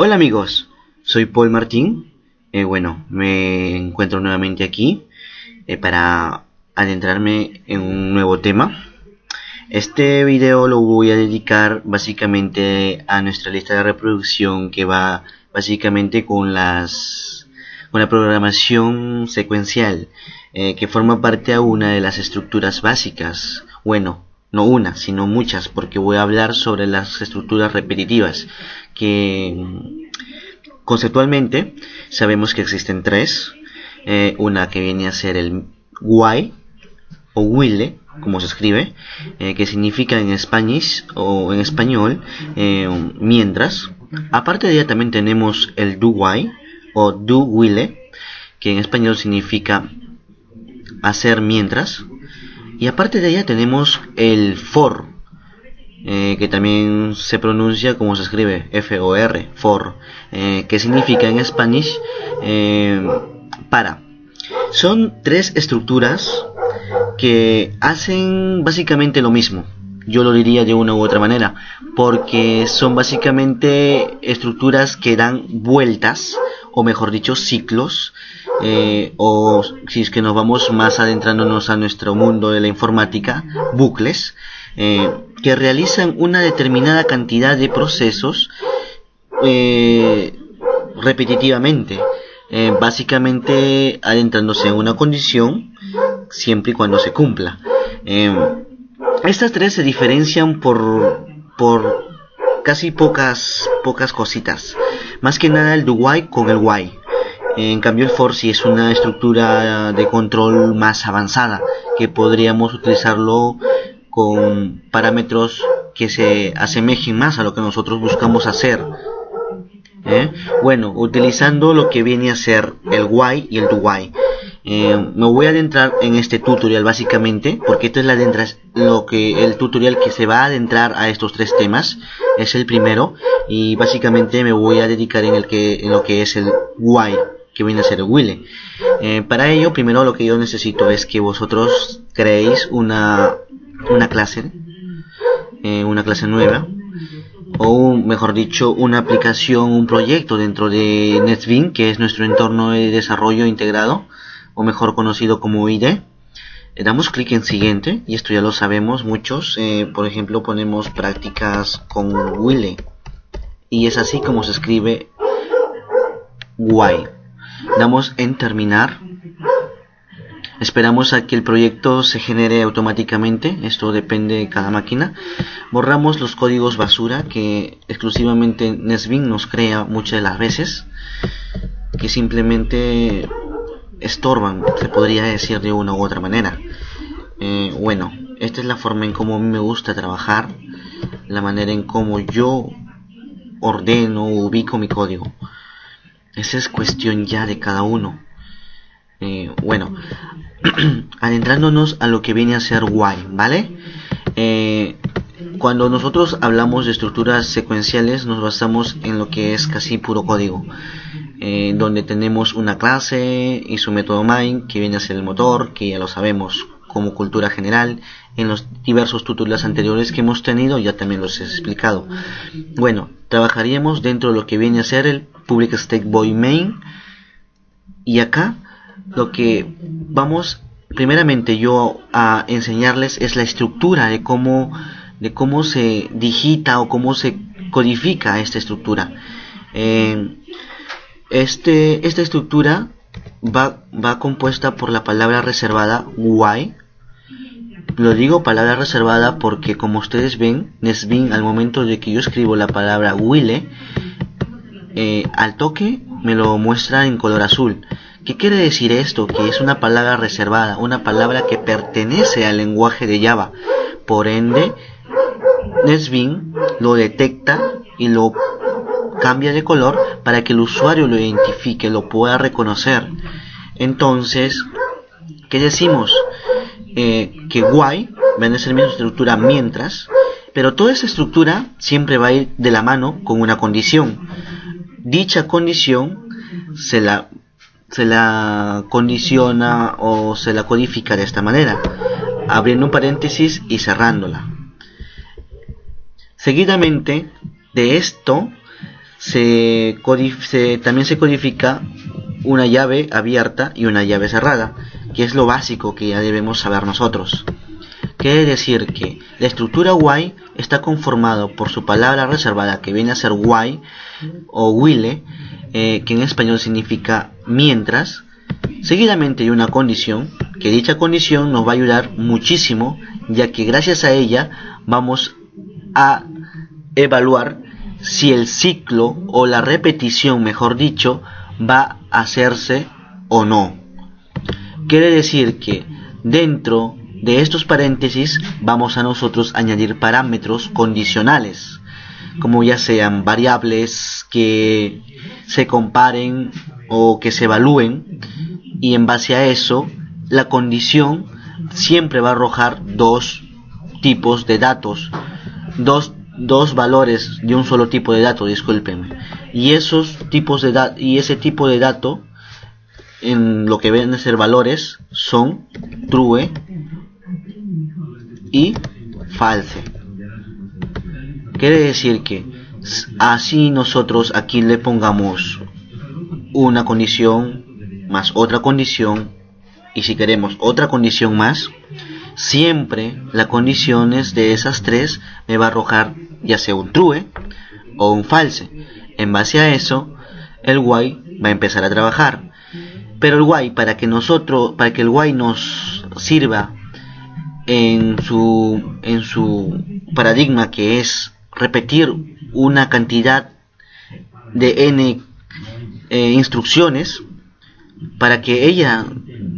Hola amigos, soy Paul Martín. Me encuentro nuevamente aquí para adentrarme en un nuevo tema. Este video lo voy a dedicar básicamente a nuestra lista de reproducción que va básicamente con la programación secuencial, que forma parte a una de las estructuras básicas. Bueno, no una, sino muchas, porque voy a hablar sobre las estructuras repetitivas, que conceptualmente sabemos que existen tres. Una que viene a ser el while o while, como se escribe, que significa en español mientras. Aparte de ella también tenemos el do while o do while, que en español significa hacer mientras. Y aparte de ella tenemos el for, que también se pronuncia como se escribe, F-O-R, for, que significa en español para. Son tres estructuras que hacen básicamente lo mismo. Yo lo diría de una u otra manera, porque son básicamente estructuras que dan vueltas, o mejor dicho, ciclos, o si es que nos vamos más adentrándonos a nuestro mundo de la informática, bucles, que realizan una determinada cantidad de procesos repetitivamente, básicamente adentrándose en una condición siempre y cuando se cumpla. Estas tres se diferencian por casi pocas cositas. Más que nada el do while con el while. En cambio el for sí es una estructura de control más avanzada, que podríamos utilizarlo con parámetros que se asemejen más a lo que nosotros buscamos hacer. Bueno, utilizando lo que viene a ser el while y el do while. Me voy a adentrar en este tutorial básicamente, porque esto es el tutorial que se va a adentrar a estos tres temas. Es el primero y básicamente me voy a dedicar en lo que es el while, que viene a ser el while. Para ello, primero lo que yo necesito es que vosotros creéis una clase nueva, o mejor dicho, una aplicación, un proyecto dentro de NetBeans, que es nuestro entorno de desarrollo integrado, o mejor conocido como IDE. Le damos clic en siguiente, y esto ya lo sabemos muchos. Por ejemplo, ponemos prácticas con while, y es así como se escribe while. Damos en terminar. Esperamos a que el proyecto se genere automáticamente, esto depende de cada máquina. Borramos los códigos basura que exclusivamente NetBeans nos crea muchas de las veces, que simplemente estorban, se podría decir de una u otra manera. Esta es la forma en cómo a mí me gusta trabajar, la manera en cómo yo ordeno o ubico mi código. Esa es cuestión ya de cada uno. Adentrándonos a lo que viene a ser while, ¿vale? Cuando nosotros hablamos de estructuras secuenciales nos basamos en lo que es casi puro código, donde tenemos una clase y su método main, que viene a ser el motor, que ya lo sabemos como cultura general. En los diversos tutoriales anteriores que hemos tenido ya también los he explicado. Bueno, trabajaríamos dentro de lo que viene a ser el public static void main, y acá lo que vamos primeramente yo a enseñarles es la estructura de cómo se digita o cómo se codifica esta estructura. Esta estructura va compuesta por la palabra reservada while. Lo digo palabra reservada porque, como ustedes ven, NetBeans, al momento de que yo escribo la palabra while, al toque me lo muestra en color azul. ¿Qué quiere decir esto? Que es una palabra reservada, una palabra que pertenece al lenguaje de Java. Por ende, NetBeans lo detecta y lo cambia de color para que el usuario lo identifique, lo pueda reconocer. Entonces, ¿qué decimos? Que while viene a ser mi estructura mientras, pero toda esa estructura siempre va a ir de la mano con una condición. Dicha condición se la condiciona o se la codifica de esta manera, abriendo un paréntesis y cerrándola. Seguidamente de esto también se codifica una llave abierta y una llave cerrada, que es lo básico que ya debemos saber nosotros. Quiere decir que la estructura while está conformado por su palabra reservada, que viene a ser while o while, que en español significa mientras. Seguidamente hay una condición, que dicha condición nos va a ayudar muchísimo, ya que gracias a ella vamos a evaluar si el ciclo o la repetición, mejor dicho, va a hacerse o no. Quiere decir que dentro de estos paréntesis vamos a nosotros añadir parámetros condicionales, como ya sean variables que se comparen o que se evalúen, y en base a eso la condición siempre va a arrojar dos tipos de datos, dos valores de un solo tipo de dato, discúlpenme, y esos tipos de ese tipo de dato, en lo que ven a ser valores, son true y false. Quiere decir que así nosotros aquí le pongamos una condición más otra condición, y si queremos otra condición más, siempre las condiciones de esas tres me va a arrojar ya sea un true o un false. En base a eso el while va a empezar a trabajar. Pero el while, para que el while nos sirva en su paradigma, que es repetir una cantidad de n instrucciones, para que ella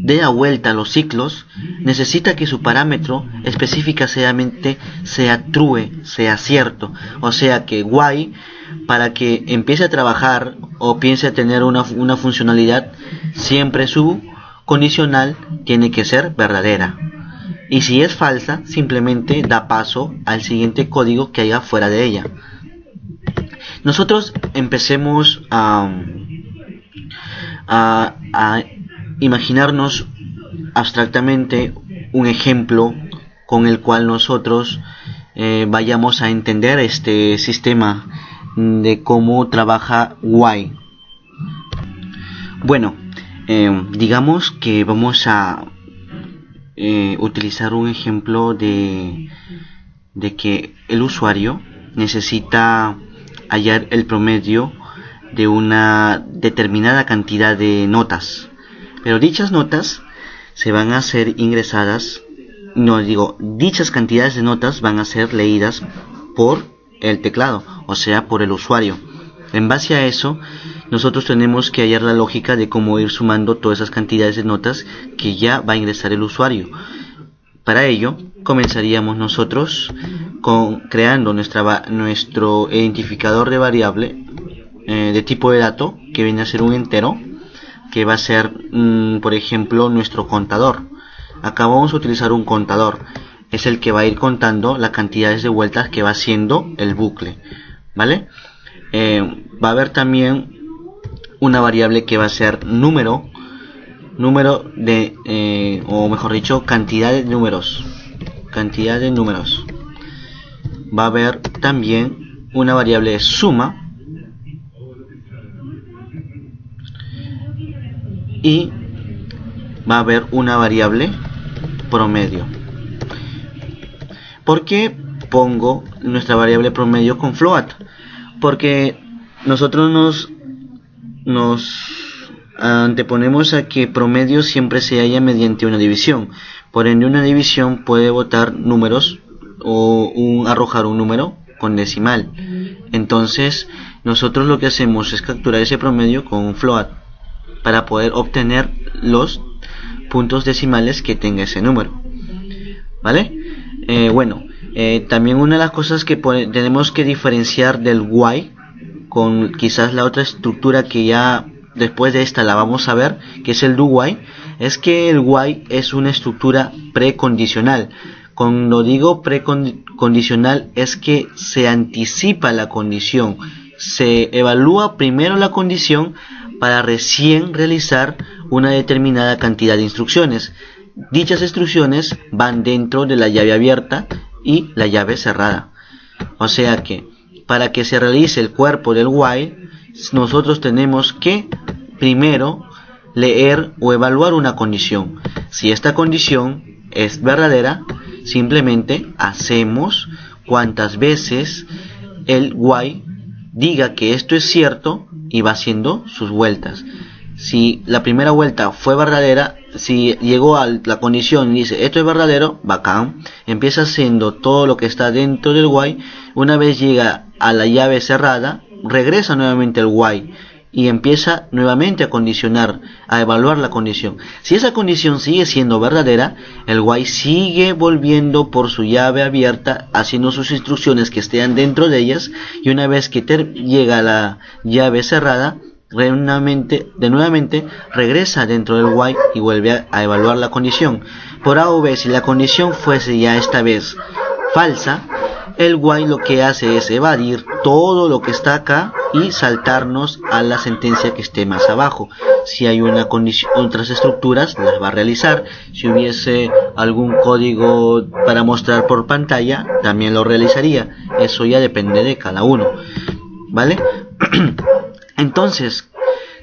dé vuelta a los ciclos, necesita que su parámetro específicamente sea true, sea cierto. O sea que while, para que empiece a trabajar o piense a tener una funcionalidad, siempre su condicional tiene que ser verdadera. Y si es falsa, simplemente da paso al siguiente código que haya fuera de ella. Nosotros empecemos a imaginarnos abstractamente un ejemplo con el cual nosotros vayamos a entender este sistema de cómo trabaja while. Bueno, digamos que vamos a utilizar un ejemplo de que el usuario necesita hallar el promedio de una determinada cantidad de notas, pero dichas notas se van a ser ingresadas, dichas cantidades de notas van a ser leídas por el teclado, o sea, por el usuario. En base a eso, nosotros tenemos que hallar la lógica de cómo ir sumando todas esas cantidades de notas que ya va a ingresar el usuario. Para ello, comenzaríamos nosotros creando nuestro identificador de variable de tipo de dato, que viene a ser un entero, que va a ser, por ejemplo, nuestro contador. Acá vamos a utilizar un contador, es el que va a ir contando las cantidades de vueltas que va haciendo el bucle, ¿vale? Va a haber también una variable que va a ser número de, o mejor dicho, cantidad de números. Va a haber también una variable suma, y va a haber una variable promedio. ¿Por qué pongo nuestra variable promedio con float? Porque nosotros nos anteponemos a que promedio siempre se halla mediante una división. Por ende, una división puede botar números o arrojar un número con decimal. Entonces nosotros lo que hacemos es capturar ese promedio con un float para poder obtener los puntos decimales que tenga ese número, ¿vale? También una de las cosas que tenemos que diferenciar del while con quizás la otra estructura que ya después de esta la vamos a ver, que es el do while, es que el while es una estructura precondicional. Cuando digo precondicional es que se anticipa la condición, se evalúa primero la condición para recién realizar una determinada cantidad de instrucciones. Dichas instrucciones van dentro de la llave abierta y la llave cerrada. O sea que para que se realice el cuerpo del while, nosotros tenemos que primero leer o evaluar una condición. Si esta condición es verdadera, simplemente hacemos cuantas veces el while diga que esto es cierto y va haciendo sus vueltas. Si la primera vuelta fue verdadera, si llegó a la condición y dice esto es verdadero, bacán, empieza haciendo todo lo que está dentro del while. Una vez llega a la llave cerrada, regresa nuevamente el while y empieza nuevamente a condicionar, a evaluar la condición. Si esa condición sigue siendo verdadera, el while sigue volviendo por su llave abierta, haciendo sus instrucciones que estén dentro de ellas, y una vez que llega a la llave cerrada, de nuevamente regresa dentro del while y vuelve a evaluar la condición. Por A o B, si la condición fuese ya esta vez falsa, el while lo que hace es evadir todo lo que está acá y saltarnos a la sentencia que esté más abajo. Si hay una condición, otras estructuras las va a realizar. Si hubiese algún código para mostrar por pantalla, también lo realizaría. Eso ya depende de cada uno, ¿vale? Entonces,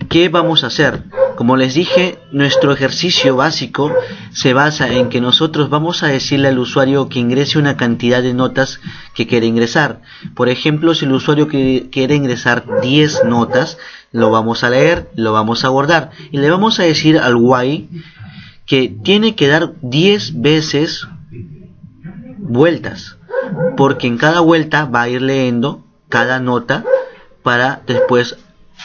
¿qué vamos a hacer? Como les dije, nuestro ejercicio básico se basa en que nosotros vamos a decirle al usuario que ingrese una cantidad de notas que quiere ingresar. Por ejemplo, si el usuario quiere ingresar 10 notas, lo vamos a leer, lo vamos a guardar y le vamos a decir al while que tiene que dar 10 veces vueltas, porque en cada vuelta va a ir leyendo cada nota para después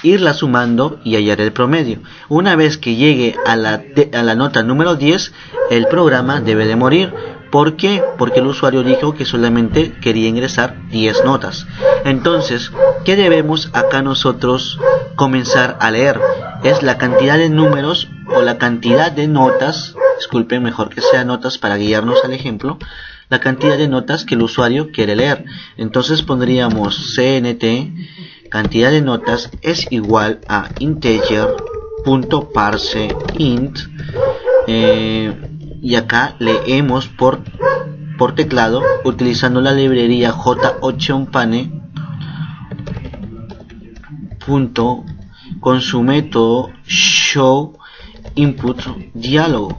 irla sumando y hallar el promedio. Una vez que llegue a la nota número 10, el programa debe de morir. ¿Por qué? Porque el usuario dijo que solamente quería ingresar 10 notas. Entonces, ¿qué debemos acá nosotros comenzar a leer? Es la cantidad de números o la cantidad de notas, disculpen, mejor que sea notas para guiarnos al ejemplo, la cantidad de notas que el usuario quiere leer. Entonces pondríamos cnt cantidad de notas es igual a integer.parseInt y acá leemos por teclado utilizando la librería JOptionPane con su método showInputDialog,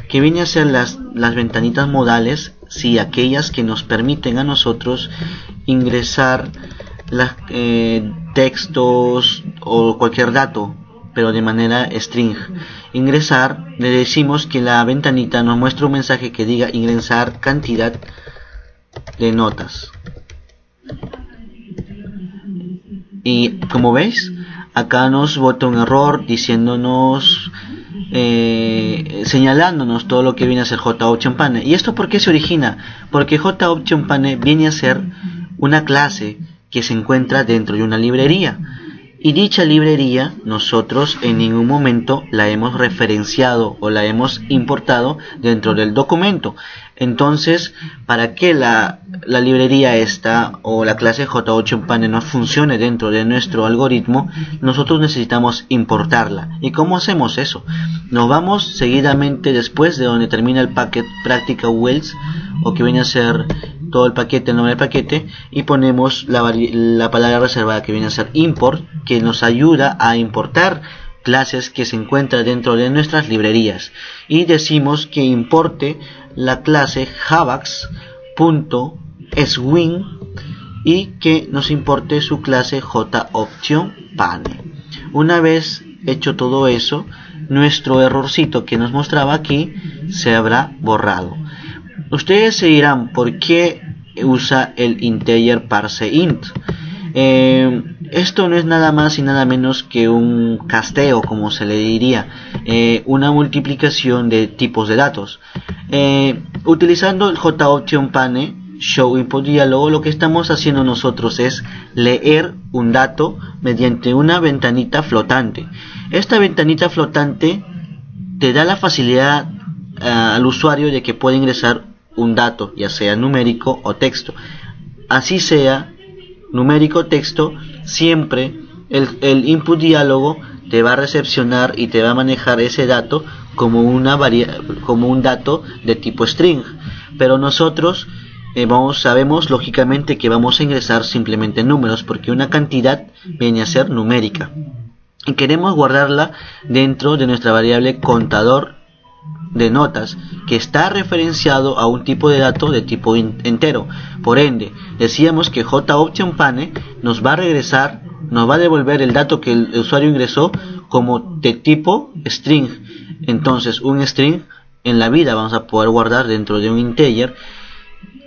que viene a ser las ventanitas modales, si aquellas que nos permiten a nosotros ingresar textos o cualquier dato, pero de manera string. Ingresar, le decimos que la ventanita nos muestra un mensaje que diga ingresar cantidad de notas. Y como veis, acá nos bota un error diciéndonos, señalándonos todo lo que viene a ser JOptionPane. ¿Y esto por qué se origina? Porque JOptionPane viene a ser una clase que se encuentra dentro de una librería, y dicha librería nosotros en ningún momento la hemos referenciado o la hemos importado dentro del documento. Entonces, para que la librería esta o la clase JOptionPane no funcione dentro de nuestro algoritmo, nosotros necesitamos importarla. ¿Y cómo hacemos eso? Nos vamos seguidamente después de donde termina el paquete practical.wheels, o que viene a ser todo el paquete, el nombre del paquete, y ponemos la palabra reservada que viene a ser import, que nos ayuda a importar clases que se encuentran dentro de nuestras librerías, y decimos que importe la clase javax.swing y que nos importe su clase JOptionPane. Una vez hecho todo eso, nuestro errorcito que nos mostraba aquí se habrá borrado. Ustedes se dirán, ¿por qué usa el integer parseInt? Esto no es nada más y nada menos que un casteo, como se le diría, una multiplicación de tipos de datos. Utilizando el JOptionPane showInputDialog, lo que estamos haciendo nosotros es leer un dato mediante una ventanita flotante. Esta ventanita flotante te da la facilidad al usuario de que puede ingresar un dato, ya sea numérico o texto. Así sea numérico o texto, siempre el input diálogo te va a recepcionar y te va a manejar ese dato como un dato de tipo string. Pero nosotros sabemos lógicamente que vamos a ingresar simplemente números, porque una cantidad viene a ser numérica. Y queremos guardarla dentro de nuestra variable contador de notas, que está referenciado a un tipo de dato de tipo entero. Por ende, decíamos que JOptionPane nos va a regresar, nos va a devolver el dato que el usuario ingresó como de tipo string. Entonces, un string en la vida vamos a poder guardar dentro de un integer,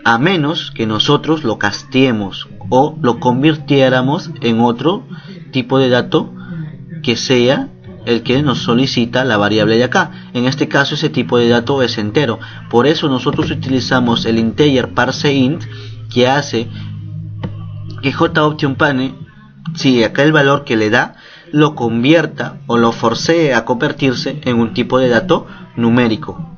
a menos que nosotros lo casteemos o lo convirtiéramos en otro tipo de dato que sea el que nos solicita la variable de acá. En este caso, ese tipo de dato es entero. Por eso nosotros utilizamos el integer parseInt, que hace que JOptionPane, si acá el valor que le da, lo convierta o lo forcee a convertirse en un tipo de dato numérico.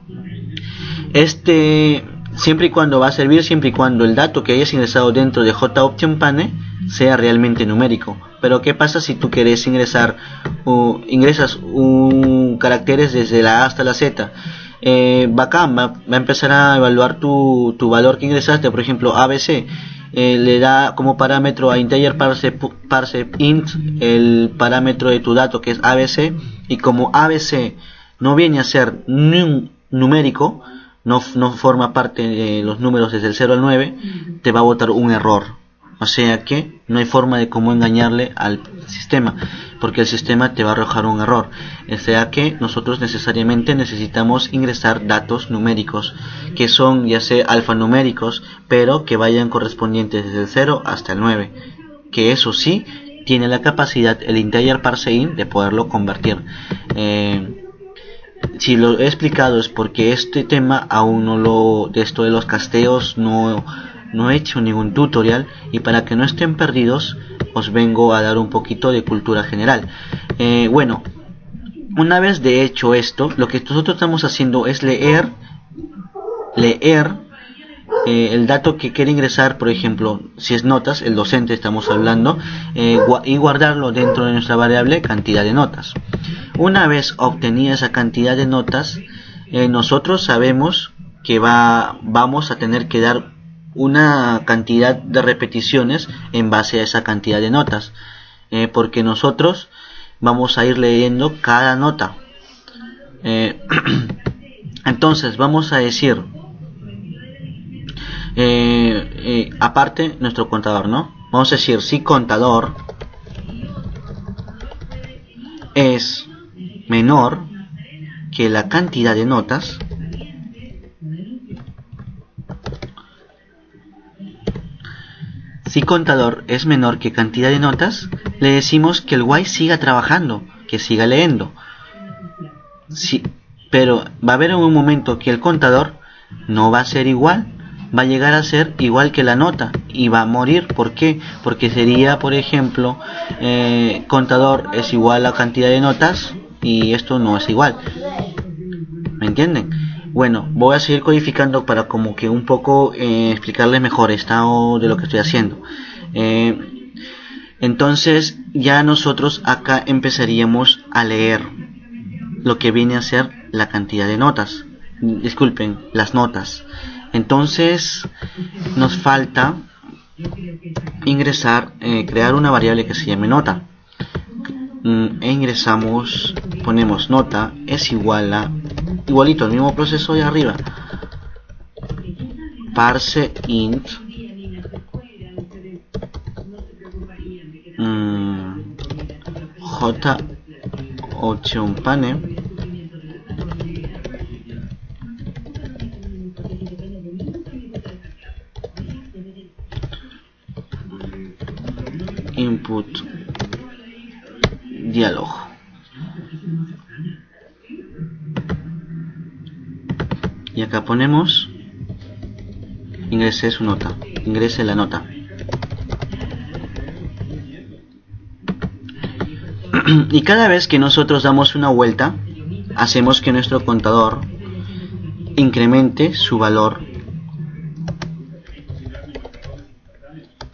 Siempre y cuando va a servir, siempre y cuando el dato que hayas ingresado dentro de JOptionPane sea realmente numérico. Pero ¿qué pasa si tú quieres ingresas caracteres desde la A hasta la Z? Bacán, va a empezar a evaluar tu valor que ingresaste, por ejemplo ABC. Le da como parámetro a integer parseInt el parámetro de tu dato, que es ABC, y como ABC no viene a ser numérico, no forma parte de los números desde el 0 al 9, te va a botar un error. O sea que no hay forma de cómo engañarle al sistema, porque el sistema te va a arrojar un error. O sea que nosotros necesariamente necesitamos ingresar datos numéricos, que son ya sea alfanuméricos, pero que vayan correspondientes desde el 0 hasta el 9. Que eso sí, tiene la capacidad el integer parseInt de poderlo convertir. Si lo he explicado es porque este tema aún de esto de los casteos no he hecho ningún tutorial, y para que no estén perdidos os vengo a dar un poquito de cultura general. Bueno, una vez de hecho esto, lo que nosotros estamos haciendo es leer el dato que quiere ingresar, por ejemplo, si es notas, el docente estamos hablando, y guardarlo dentro de nuestra variable cantidad de notas. Una vez obtenida esa cantidad de notas, nosotros sabemos que vamos a tener que dar una cantidad de repeticiones en base a esa cantidad de notas, porque nosotros vamos a ir leyendo cada nota. Entonces vamos a decir, aparte nuestro contador, ¿no? Vamos a decir si contador es menor que la cantidad de notas, si contador es menor que cantidad de notas, le decimos que el while siga trabajando, que siga leyendo. Pero va a haber un momento que el contador no va a ser igual, va a llegar a ser igual que la nota y va a morir. ¿Por qué? Porque sería, por ejemplo, contador es igual a cantidad de notas y esto no es igual. ¿Me entienden? Bueno, voy a seguir codificando para como que un poco explicarles mejor estado de lo que estoy haciendo. Entonces ya nosotros acá empezaríamos a leer lo que viene a ser la cantidad de notas. Disculpen, las notas. Entonces nos falta ingresar, crear una variable que se llame nota. E ingresamos, ponemos nota es igual a, igualito, el mismo proceso de arriba, parseInt JOptionPane input diálogo. Y acá ponemos ingrese su nota, ingrese la nota. Y cada vez que nosotros damos una vuelta, hacemos que nuestro contador incremente su valor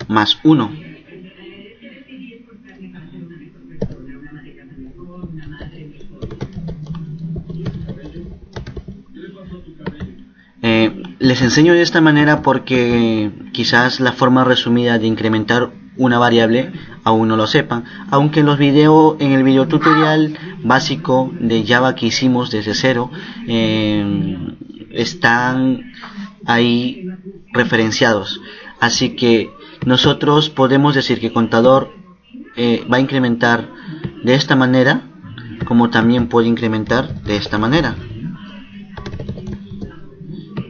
más 1. Les enseño de esta manera porque quizás la forma resumida de incrementar una variable aún no lo sepan, aunque en el video tutorial básico de Java que hicimos desde cero están ahí referenciados. Así que nosotros podemos decir que contador va a incrementar de esta manera, como también puede incrementar de esta manera.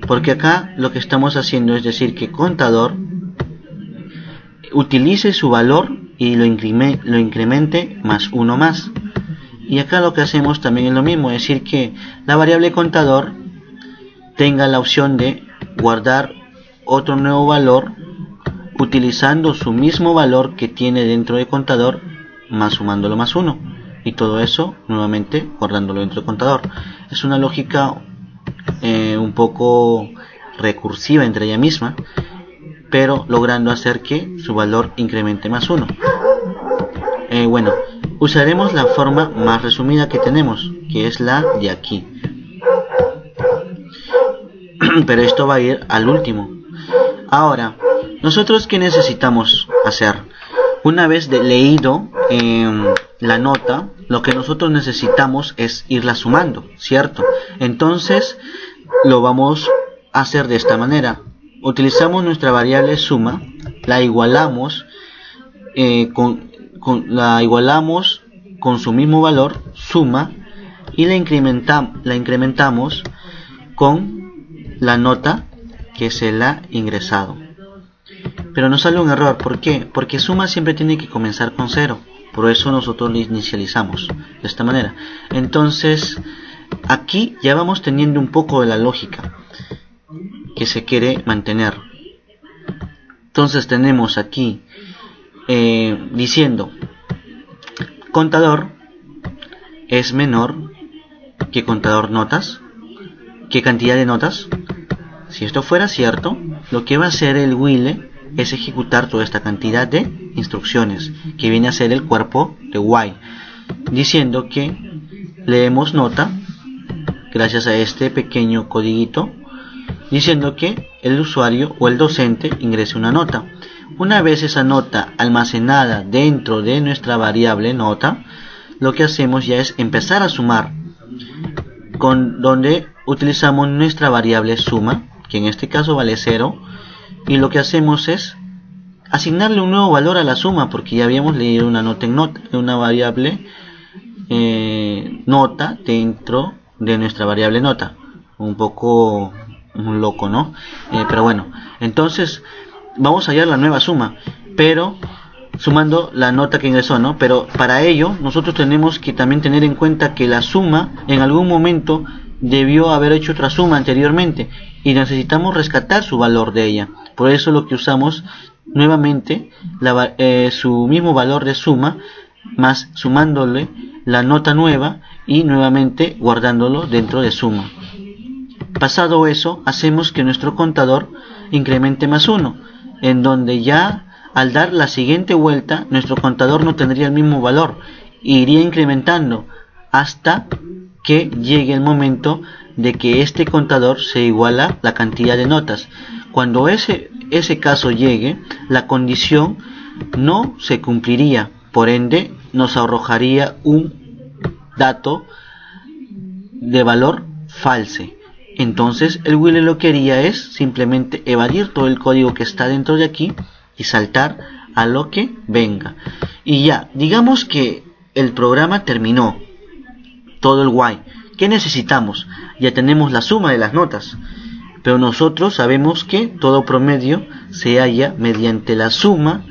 Porque acá lo que estamos haciendo es decir que contador utilice su valor y lo incremente más uno más. Y acá lo que hacemos también es lo mismo, es decir que la variable contador tenga la opción de guardar otro nuevo valor utilizando su mismo valor que tiene dentro de contador, más sumándolo más uno, y todo eso nuevamente guardándolo dentro de contador. Es una lógica un poco recursiva entre ella misma, pero logrando hacer que su valor incremente más uno. Bueno, usaremos la forma más resumida que tenemos, que es la de aquí. Pero esto va a ir al último. Ahora, nosotros ¿qué necesitamos hacer? Una vez leído la nota, lo que nosotros necesitamos es irla sumando, ¿cierto? Entonces lo vamos a hacer de esta manera. Utilizamos nuestra variable suma, la igualamos con su mismo valor, suma, y la incrementamos con la nota que se la ha ingresado. Pero nos sale un error. ¿Por qué? Porque suma siempre tiene que comenzar con 0. Por eso nosotros lo inicializamos de esta manera. Entonces aquí ya vamos teniendo un poco de la lógica que se quiere mantener. Entonces tenemos aquí diciendo contador es menor que contador notas, que cantidad de notas. Si esto fuera cierto, lo que va a hacer el while es ejecutar toda esta cantidad de instrucciones, que viene a ser el cuerpo de while, diciendo que leemos nota, gracias a este pequeño codiguito, diciendo que el usuario o el docente ingrese una nota. Una vez esa nota almacenada dentro de nuestra variable nota, lo que hacemos ya es empezar a sumar, donde utilizamos nuestra variable suma, que en este caso vale 0, y lo que hacemos es asignarle un nuevo valor a la suma, porque ya habíamos leído una nota en una variable nota dentro de nuestra variable nota. Un poco loco, ¿no? Pero bueno, entonces vamos a hallar la nueva suma, pero sumando la nota que ingresó, ¿no? Pero para ello nosotros tenemos que también tener en cuenta que la suma en algún momento debió haber hecho otra suma anteriormente y necesitamos rescatar su valor de ella. Por eso lo que usamos nuevamente su mismo valor de suma, más sumándole la nota nueva y nuevamente guardándolo dentro de suma. Pasado eso, hacemos que nuestro contador incremente más 1, en donde ya al dar la siguiente vuelta nuestro contador no tendría el mismo valor, iría incrementando hasta que llegue el momento de que este contador se iguala la cantidad de notas. Cuando ese caso llegue, la condición no se cumpliría, por ende nos arrojaría un dato de valor false. Entonces el while lo que haría es simplemente evadir todo el código que está dentro de aquí y saltar a lo que venga. Y ya, digamos que el programa terminó, todo el while. ¿Qué necesitamos? Ya tenemos la suma de las notas, pero nosotros sabemos que todo promedio se halla mediante la suma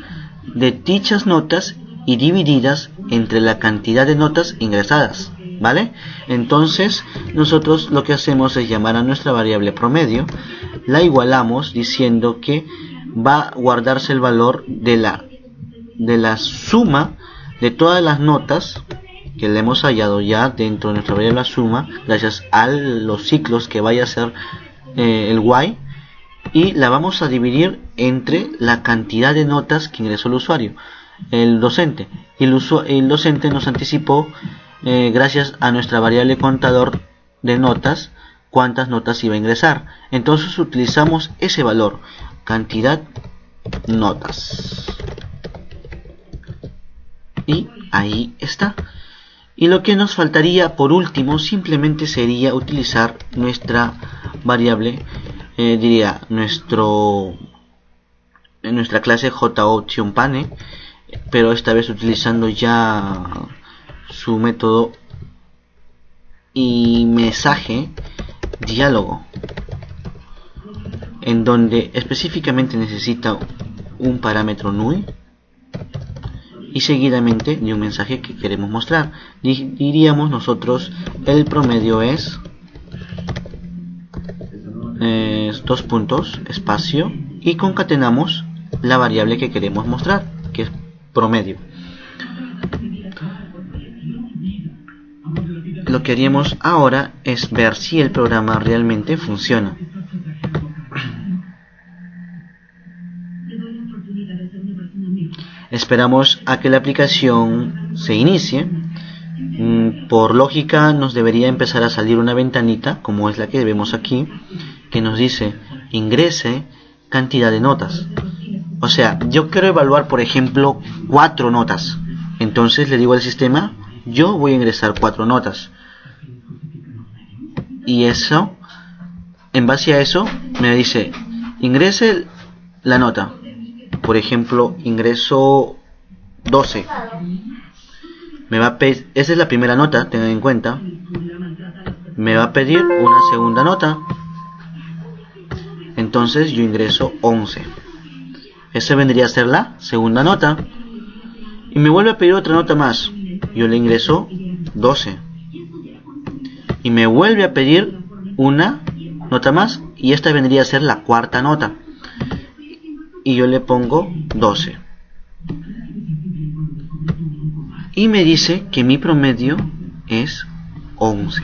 de dichas notas y divididas entre la cantidad de notas ingresadas, ¿vale? Entonces nosotros lo que hacemos es llamar a nuestra variable promedio, la igualamos diciendo que va a guardarse el valor de la suma de todas las notas que le hemos hallado ya dentro de nuestra variable suma, gracias a los ciclos que vaya a ser el while, y la vamos a dividir entre la cantidad de notas que ingresó el usuario, el docente, y el docente nos anticipó gracias a nuestra variable contador de notas cuántas notas iba a ingresar. Entonces utilizamos ese valor, cantidad notas, y ahí está. Y lo que nos faltaría por último simplemente sería utilizar nuestra variable, diría nuestra clase JOptionPane, pero esta vez utilizando ya su método y mensaje diálogo, en donde específicamente necesita un parámetro null y seguidamente de un mensaje que queremos mostrar. Diríamos nosotros el promedio es dos puntos, espacio, y concatenamos la variable que queremos mostrar, que es promedio. Lo que haríamos ahora es ver si el programa realmente funciona. Esperamos a que la aplicación se inicie. Por lógica nos debería empezar a salir una ventanita, como es la que vemos aquí, que nos dice ingrese cantidad de notas. O sea, yo quiero evaluar, por ejemplo, 4 notas. Entonces le digo al sistema, yo voy a ingresar 4 notas. Y eso, en base a eso, me dice, ingrese la nota. Por ejemplo, ingreso 12. Esa es la primera nota, tengan en cuenta. Me va a pedir una segunda nota. Entonces yo ingreso 11. Esa vendría a ser la segunda nota. Y me vuelve a pedir otra nota más. Yo le ingreso 12. Y me vuelve a pedir una nota más. Y esta vendría a ser la cuarta nota. Y yo le pongo 12. Y me dice que mi promedio es 11.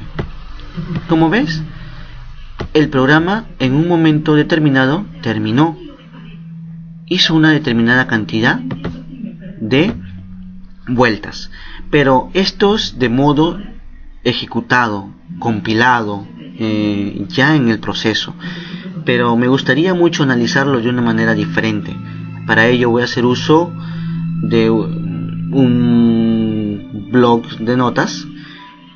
Como ves, el programa en un momento determinado terminó. Hizo una determinada cantidad de vueltas. Pero esto es de modo ejecutado, compilado, ya en el proceso. Pero me gustaría mucho analizarlo de una manera diferente. Para ello voy a hacer uso de un blog de notas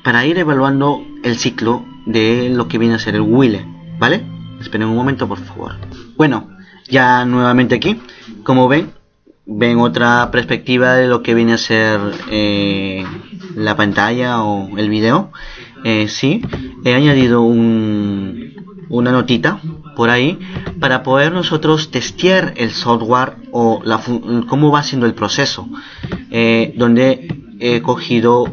para ir evaluando el ciclo de lo que viene a ser el while, ¿vale? Esperen un momento, por favor. Bueno, ya nuevamente aquí, como ven otra perspectiva de lo que viene a ser la pantalla o el video. Sí, he añadido una notita por ahí para poder nosotros testear el software o cómo va siendo el proceso, donde he cogido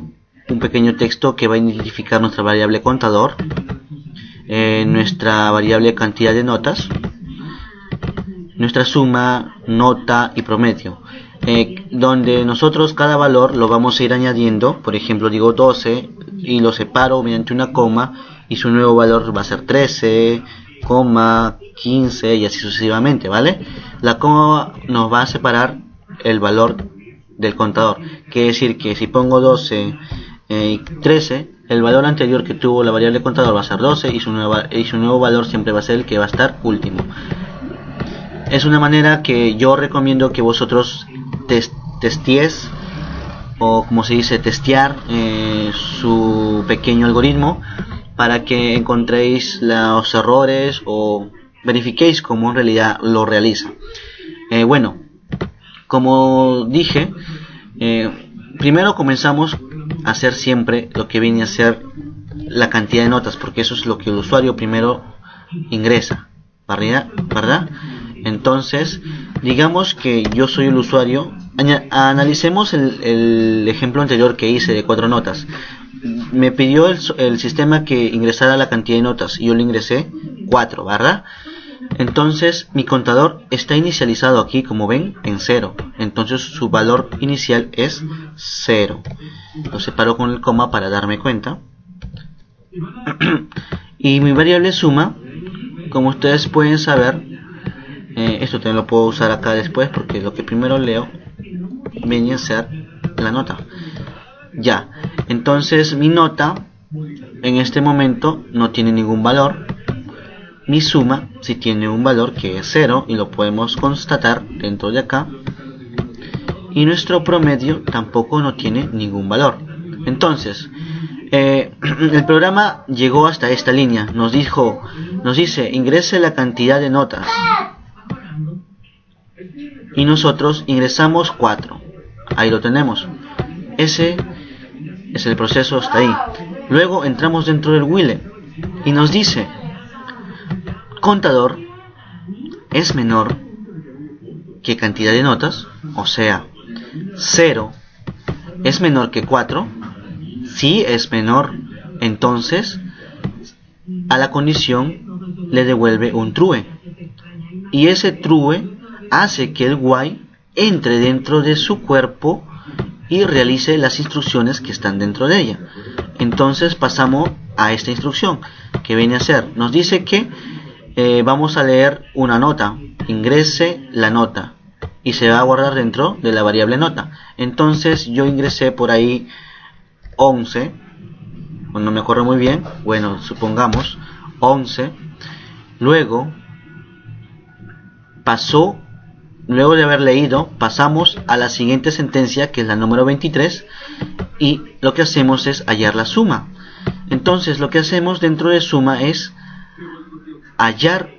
un pequeño texto que va a identificar nuestra variable contador, nuestra variable cantidad de notas, nuestra suma, nota y promedio, donde nosotros cada valor lo vamos a ir añadiendo. Por ejemplo, digo 12 y lo separo mediante una coma y su nuevo valor va a ser 13, 15 y así sucesivamente, ¿vale? La coma nos va a separar el valor del contador. Quiere decir que si pongo 12 y 13, el valor anterior que tuvo la variable contador va a ser 12 y su nuevo valor siempre va a ser el que va a estar último. Es una manera que yo recomiendo que vosotros testéis, o como se dice, testear su pequeño algoritmo, para que encontréis los errores o verifiquéis cómo en realidad lo realiza. Bueno, como dije, primero comenzamos a hacer siempre lo que viene a ser la cantidad de notas, porque eso es lo que el usuario primero ingresa, ¿verdad? Entonces, digamos que yo soy el usuario. Analicemos el ejemplo anterior que hice de 4 notas. Me pidió el sistema que ingresara la cantidad de notas y yo le ingresé 4, ¿verdad? Entonces mi contador está inicializado aquí, como ven, en 0. Entonces su valor inicial es 0. Lo separo con el coma para darme cuenta. Y mi variable suma, como ustedes pueden saber, esto también lo puedo usar acá después, porque lo que primero leo viene a ser la nota. Ya, entonces mi nota en este momento no tiene ningún valor. Mi suma sí tiene un valor que es 0 y lo podemos constatar dentro de acá. Y nuestro promedio tampoco no tiene ningún valor. Entonces, el programa llegó hasta esta línea. Nos dice, ingrese la cantidad de notas. Y nosotros ingresamos 4. Ahí lo tenemos. Ese es el proceso hasta ahí. Luego entramos dentro del while y nos dice, contador es menor que cantidad de notas, o sea, 0 es menor que 4. Si es menor, entonces a la condición le devuelve un true. Y ese true hace que el while entre dentro de su cuerpo y realice las instrucciones que están dentro de ella. Entonces pasamos a esta instrucción que viene a ser, nos dice que vamos a leer una nota, ingrese la nota y se va a guardar dentro de la variable nota. Entonces yo ingresé por ahí 11, no me acuerdo muy bien, bueno, supongamos 11. Luego luego de haber leído, pasamos a la siguiente sentencia, que es la número 23, y lo que hacemos es hallar la suma. Entonces lo que hacemos dentro de suma es hallar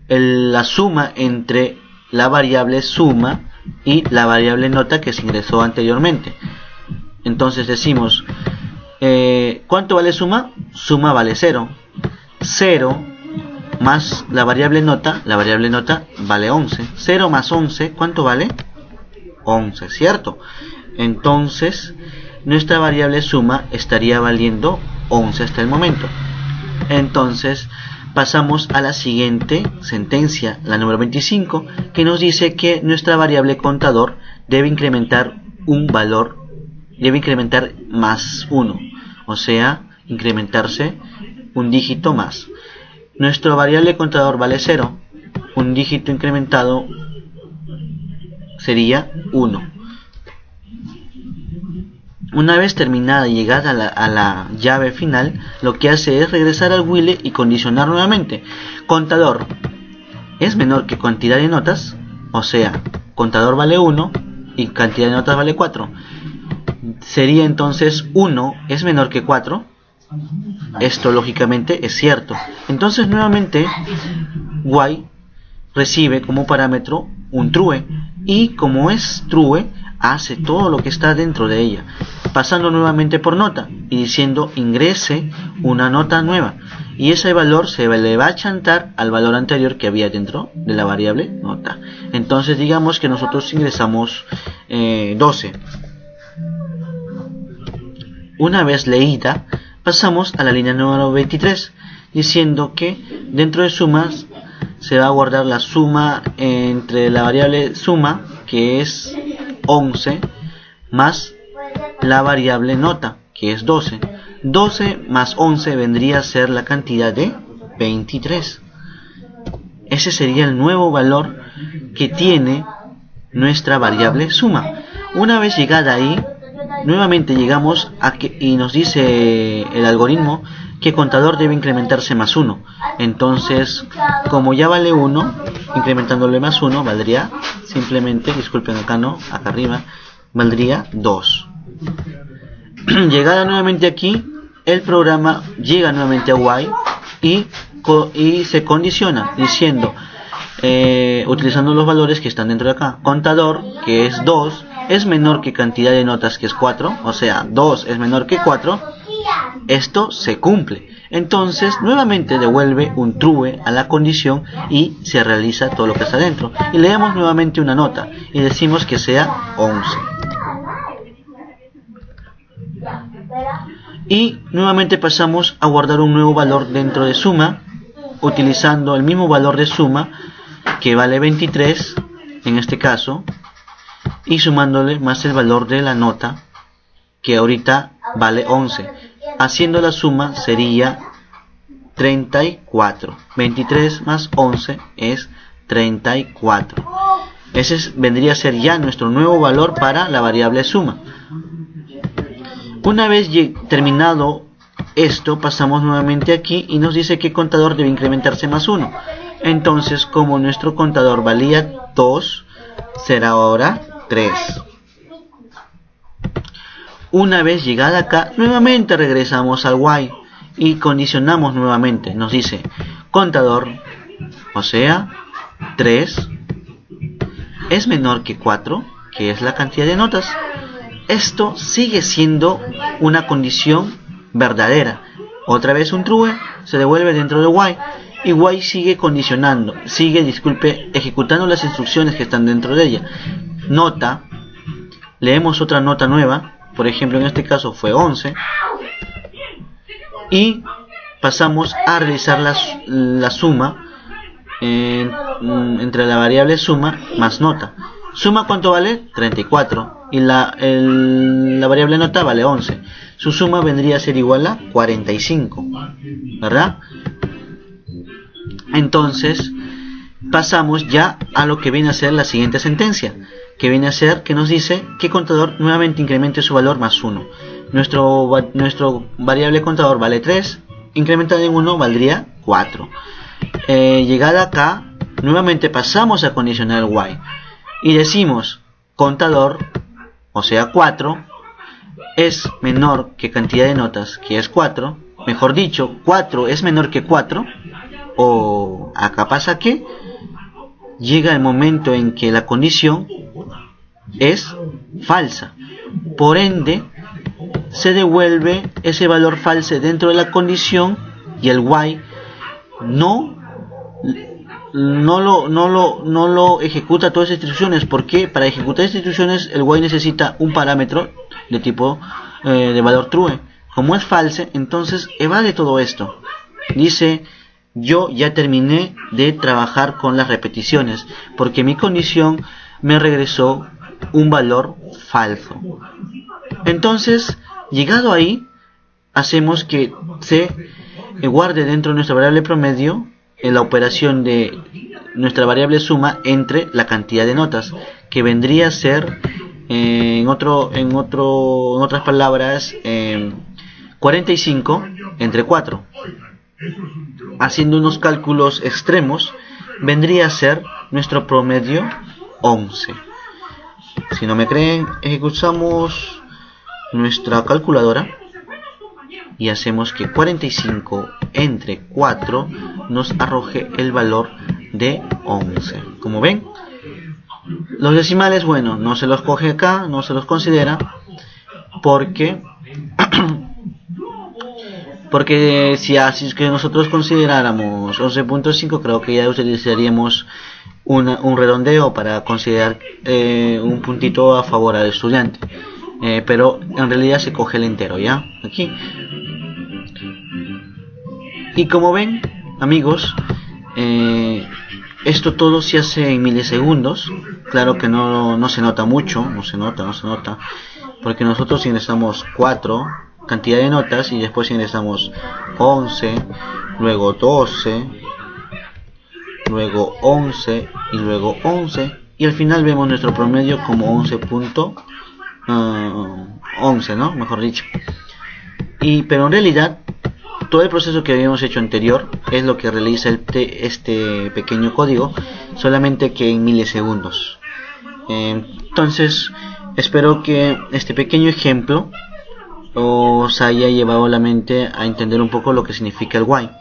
la suma entre la variable suma y la variable nota que se ingresó anteriormente. Entonces decimos, ¿cuánto vale suma? Suma vale 0. 0 más la variable nota vale 11. 0 más 11, ¿cuánto vale? 11, ¿cierto? Entonces, nuestra variable suma estaría valiendo 11 hasta el momento. Entonces, pasamos a la siguiente sentencia, la número 25, que nos dice que nuestra variable contador debe incrementar un valor, debe incrementar más 1, o sea, incrementarse un dígito más. Nuestro variable contador vale 0, un dígito incrementado sería 1. Una vez terminada y llegada a la llave final, lo que hace es regresar al while y condicionar nuevamente. Contador es menor que cantidad de notas, o sea, contador vale 1 y cantidad de notas vale 4. Sería entonces 1 es menor que 4. Esto lógicamente es cierto. Entonces nuevamente while recibe como parámetro un true, y como es true hace todo lo que está dentro de ella, pasando nuevamente por nota y diciendo ingrese una nota nueva, y ese valor se le va a chantar al valor anterior que había dentro de la variable nota. Entonces digamos que nosotros ingresamos 12. Una vez leída, pasamos a la línea número 23, diciendo que dentro de sumas se va a guardar la suma entre la variable suma, que es 11, más la variable nota, que es 12. 12 más 11 vendría a ser la cantidad de 23. Ese sería el nuevo valor que tiene nuestra variable suma. Una vez llegada ahí, nuevamente llegamos a que, y nos dice el algoritmo que contador debe incrementarse más 1. Entonces, como ya vale 1, incrementándole más 1 valdría simplemente, disculpen acá no, acá arriba, valdría 2. Llegada nuevamente aquí, el programa llega nuevamente a while y se condiciona diciendo, utilizando los valores que están dentro de acá, contador, que es 2, es menor que cantidad de notas, que es 4, o sea, 2 es menor que 4, esto se cumple. Entonces nuevamente devuelve un true a la condición y se realiza todo lo que está dentro. Y leemos nuevamente una nota y decimos que sea 11. Y nuevamente pasamos a guardar un nuevo valor dentro de suma, utilizando el mismo valor de suma, que vale 23 en este caso, y sumándole más el valor de la nota, que ahorita vale 11. Haciendo la suma sería 34. 23 más 11 es 34. Ese vendría a ser ya nuestro nuevo valor para la variable suma. Una vez terminado esto pasamos nuevamente aquí y nos dice que el contador debe incrementarse más 1. Entonces, como nuestro contador valía 2, será ahora 3. Una vez llegada acá, nuevamente regresamos al while y condicionamos nuevamente. Nos dice contador, o sea, 3 es menor que 4, que es la cantidad de notas. Esto sigue siendo una condición verdadera. Otra vez un true se devuelve dentro de while y while sigue condicionando, ejecutando las instrucciones que están dentro de ella. Nota, leemos otra nota nueva, por ejemplo en este caso fue 11, y pasamos a realizar la suma entre la variable suma más nota. Suma, ¿cuánto vale? 34, y la variable nota vale 11. Su suma vendría a ser igual a 45, ¿verdad? Entonces pasamos ya a lo que viene a ser la siguiente sentencia, que viene a ser que nos dice que contador nuevamente incremente su valor más 1. Nuestro variable contador vale 3, incrementado en 1 valdría 4. Llegada acá, nuevamente pasamos a condicionar el while y decimos contador, o sea 4, es menor que cantidad de notas, que es 4. Mejor dicho, 4 es menor que 4, o acá pasa que llega el momento en que la condición es falsa. Por ende, se devuelve ese valor falso dentro de la condición y el while no lo ejecuta todas las instrucciones, porque para ejecutar instrucciones el while necesita un parámetro de tipo de valor true. Como es false, entonces evade todo esto. Dice, yo ya terminé de trabajar con las repeticiones porque mi condición me regresó un valor falso. Entonces, llegado ahí, hacemos que se guarde dentro de nuestra variable promedio en la operación de nuestra variable suma entre la cantidad de notas, que vendría a ser en otras palabras 45 entre 4. Haciendo unos cálculos extremos, vendría a ser nuestro promedio 11. Si no me creen, ejecutamos nuestra calculadora y hacemos que 45 entre 4 nos arroje el valor de 11. Como ven, los decimales, bueno, no se los coge acá, no se los considera, porque si así es que nosotros consideráramos 11.5, creo que ya utilizaríamos un redondeo para considerar un puntito a favor al estudiante, pero en realidad se coge el entero, ¿ya? Aquí. Y como ven, amigos, esto todo se hace en milisegundos. Claro que no se nota mucho, no se nota, porque nosotros ingresamos 4 cantidad de notas y después ingresamos 11, luego 12, luego 11 y luego 11, y al final vemos nuestro promedio como 11.11, ¿no? Mejor dicho. Pero en realidad todo el proceso que habíamos hecho anterior es lo que realiza este pequeño código, solamente que en milisegundos. Entonces espero que este pequeño ejemplo os haya llevado la mente a entender un poco lo que significa el while.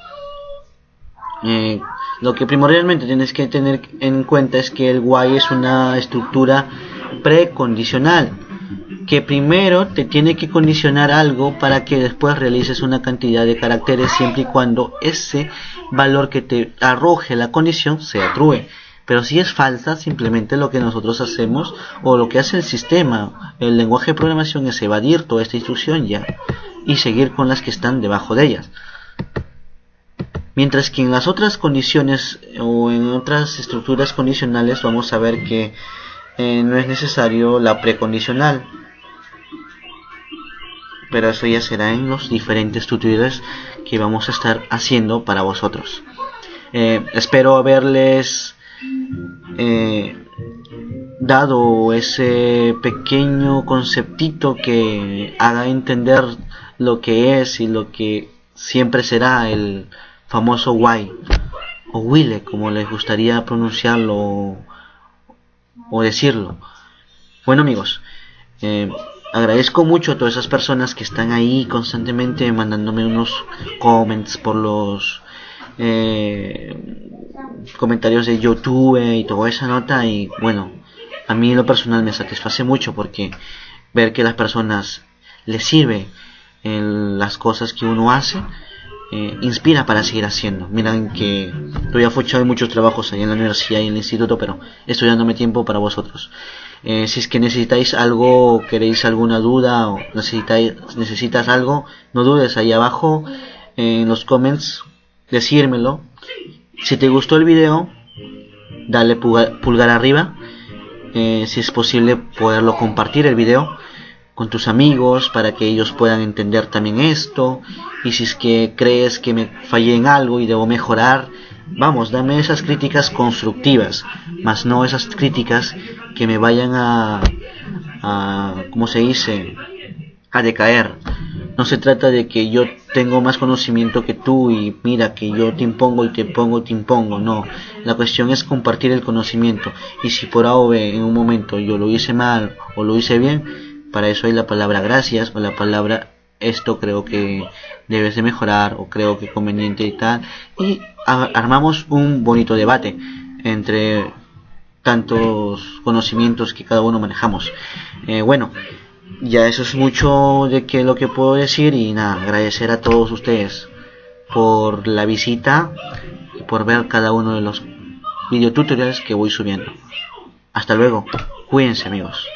Lo que primordialmente tienes que tener en cuenta es que el while es una estructura precondicional, que primero te tiene que condicionar algo para que después realices una cantidad de caracteres, siempre y cuando ese valor que te arroje la condición sea true. Pero si es falsa, simplemente lo que nosotros hacemos, o lo que hace el sistema, el lenguaje de programación, es evadir toda esta instrucción ya y seguir con las que están debajo de ellas. Mientras que en las otras condiciones o en otras estructuras condicionales vamos a ver que no es necesario la precondicional, pero eso ya será en los diferentes tutoriales que vamos a estar haciendo para vosotros. Espero haberles dado ese pequeño conceptito que haga entender lo que es y lo que siempre será el famoso Why o Wille, como les gustaría pronunciarlo o decirlo. Bueno amigos, agradezco mucho a todas esas personas que están ahí constantemente mandándome unos comments por los comentarios de YouTube y toda esa nota. Y bueno, a mí en lo personal me satisface mucho porque ver que a las personas les sirve las cosas que uno hace, inspira para seguir haciendo. Miren que todavía hay muchos trabajos ahí en la universidad y en el instituto, pero estoy dándome tiempo para vosotros. Si es que necesitáis algo, queréis alguna duda o necesitas algo, no dudes ahí abajo en los comments decírmelo. Si te gustó el video, dale pulgar arriba. Si es posible poderlo compartir el video con tus amigos para que ellos puedan entender también esto. Y si es que crees que me fallé en algo y debo mejorar, vamos, dame esas críticas constructivas, más no esas críticas que me vayan a ¿cómo se dice?, a decaer. No se trata de que yo tengo más conocimiento que tú y mira que yo te impongo y te impongo, no. La cuestión es compartir el conocimiento. Y si por A o B en un momento yo lo hice mal o lo hice bien, para eso hay la palabra gracias o la palabra esto creo que debes de mejorar o creo que conveniente y tal. Y armamos un bonito debate entre tantos conocimientos que cada uno manejamos. Bueno, ya eso es mucho de que lo que puedo decir y nada, agradecer a todos ustedes por la visita y por ver cada uno de los videotutoriales que voy subiendo. Hasta luego, cuídense amigos.